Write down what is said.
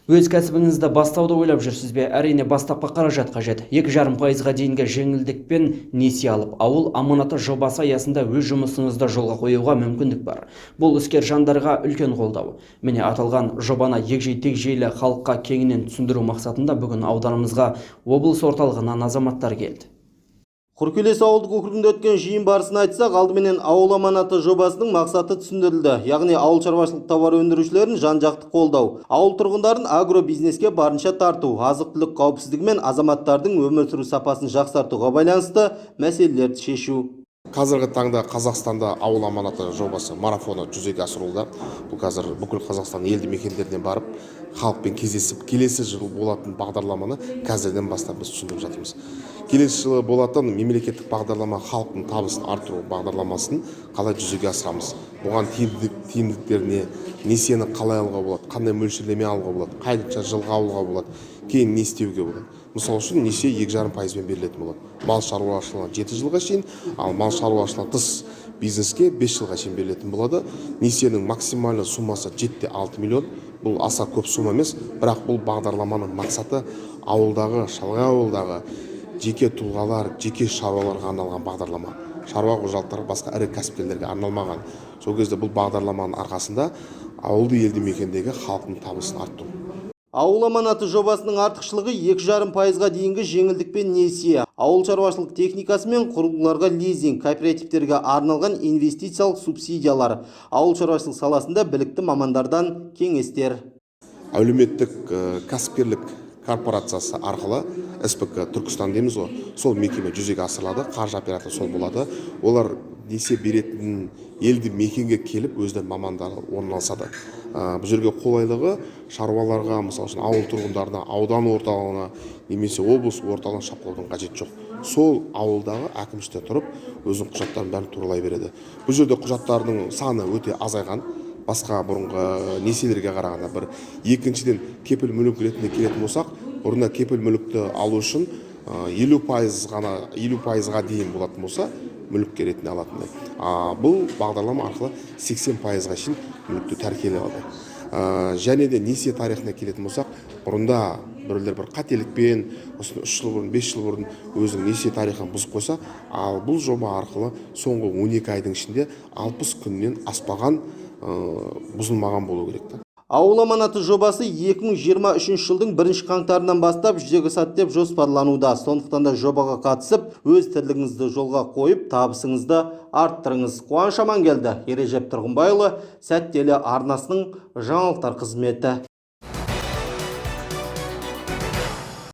Өз кәсібіңізді бастауды ойлап жүрсіз бе? Әрине бастапқы қаражат қажет. 2,5%-ға дейінгі жеңілдікпен несие алып, ауыл аманаты жобасы аясында өз жұмысыңызды жолға қоюға мүмкіндік бар. Бұл іскер жандарға үлкен қолдау. Міне аталған жобаны егжей-тегжейлі халыққа кеңінен түсіндіру мақсатында бүгін ауданымызға облыс орталығынан азаматтар келді. Құркелес ауылдық округінде өткен жиын барысын айтсақ, алдыменен ауыл аманаты жобасының мақсаты түсіндірілді. Яғни ауыл шаруашылық товар өндірушілерін жан-жақты қолдау, ауыл тұрғындарын агробизнеске барынша тарту, азық-түлік қауіпсіздігі мен азаматтардың өмір сүру сапасын жақсартуға байланысты мәселелерді шешу. Қазіргі таңда Қазақстанда ауыл аманаты жобасы марафоны жүзеге асырылуда. Бұл қазір бүкіл Қазақстан елді мекендеріне барып, халықпен кездесіп, келесі жылы болатын бағдарламаны қазірден бастап біз түсіндіріп жатырмыз. Келесі жылы болатын мемлекеттік бағдарлама халықтың табысын арттыру бағдарламасын қалай жүзеге асырамыз. Бұған тиімділіктеріне, несиені қалай алуға болады, қандай мөлшерлеме алуға болады, қайынша жылға алуға болады, кейін не істеуге болады. Мысалы үшін несие 2,5%-мен берілетін болады. Мал шаруашылығына 7 жылға шейін, ал мал шаруашылығынан тыс бизнеске 5 жылға шейін берілетін болады. Несиенің максимальны суммасы 7,6 миллион. Бұл аса көп сумма емес, бірақ бұл бағдарламаның мақсаты ауылдағы, шалғай ауылдағы жеке тұлғалар, жеке шаруаларға арналған бағдарлама. Шаруа қожалықтары басқа ірі кәсіпкерлерге арналмаған. Сол кезде бұл бағдарламаның арқасында ауылды елді мекендегі халықтың табысын арттыру. Ауыл аманаты жобасының артықшылығы 2,5%-ға дейінгі жеңілдікпен несие, ауыл шаруашылық техникасы мен құрылғыларға лизинг, кооперативтерге арналған инвестициялық субсидиялар, ауыл шаруашылық саласында білікті мамандардан кеңестер. Әлеуметтік кәсіпкерлік корпорациясы арқылы СПК Түркістан дейміз ғой, сол мекеме жүзеге асырылады, қаржы операторы сол болады. Олар несие беретін елді мекенге келіп өздері мамандары орналасады. Бұл жерге қолайлығы шаруаларға, мысалы үшін ауыл тұрғындарына, аудан орталығына немесе облыс орталығына шапқылаудың қажет жоқ. Сол ауылдағы әкімшілікте тұрып, өзінің құжаттарын бәрін туралай береді. Бұл жерде құжаттардың саны өте азайған. Басқа бұрынғы несиелерге қарағанда бір екіншіден кепіл мүлік ретінде келетін болсақ, бұрында кепіл мүлікті алу үшін 50%-ға дейін болатын болса, мүлікке ретінде алатындай. Бұл бағдарлама арқылы 80%-ға шейін мүлікті тәркелей алады. Және де несие тарихына келетін болсақ, бұрында біреулер бір қателікпен 3 жыл бұрын, 5 жыл бұрын өзінің несие тарихын бұзып қойса, ал бұл жоба арқылы соңғы 12 айдың ішінде 60 күннен аспаған бұзылмаған болу керек. Ауыл аманаты жобасы 2023 жылдың 1 қаңтарынан бастап жүзеге асады деп жоспарлануда. Сондықтан да жобаға қатысып, өз тірлігіңізді жолға қойып, табысыңызды арттырыңыз. Қуаныш Амангелді, Ережеп Тұрғынбайұлы, Сәттелі арнасының жаңалықтар қызметі.